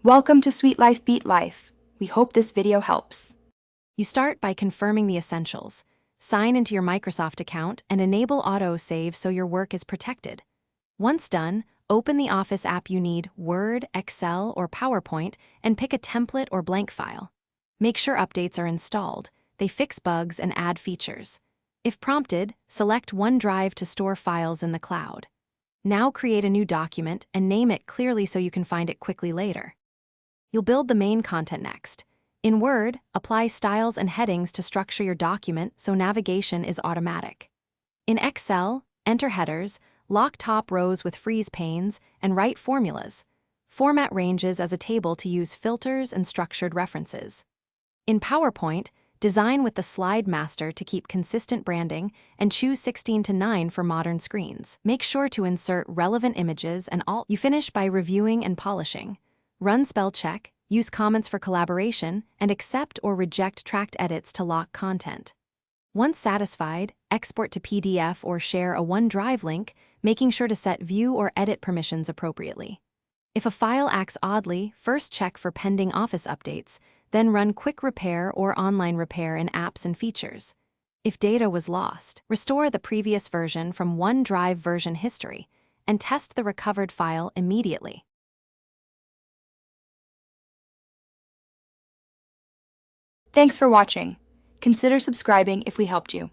Welcome to Sweet Life Beat Life. We hope this video helps. You start by confirming the essentials. Sign into your Microsoft account and enable auto-save so your work is protected. Once done, open the Office app you need, Word, Excel, or PowerPoint, and pick a template or blank file. Make sure updates are installed. They fix bugs and add features. If prompted, select OneDrive to store files in the cloud. Now create a new document and name it clearly so you can find it quickly later. You'll build the main content next. In Word, apply styles and headings to structure your document so navigation is automatic. In Excel, enter headers, lock top rows with freeze panes, and write formulas. Format ranges as a table to use filters and structured references. In PowerPoint, design with the Slide Master to keep consistent branding and choose 16:9 for modern screens. Make sure to insert relevant images and alt. You finish by reviewing and polishing. Run spell check, use comments for collaboration, and accept or reject tracked edits to lock content. Once satisfied, export to PDF or share a OneDrive link, making sure to set view or edit permissions appropriately. If a file acts oddly, first check for pending Office updates, then run quick repair or online repair in Apps and Features. If data was lost, restore the previous version from OneDrive version history, and test the recovered file immediately. Thanks for watching. Consider subscribing if we helped you.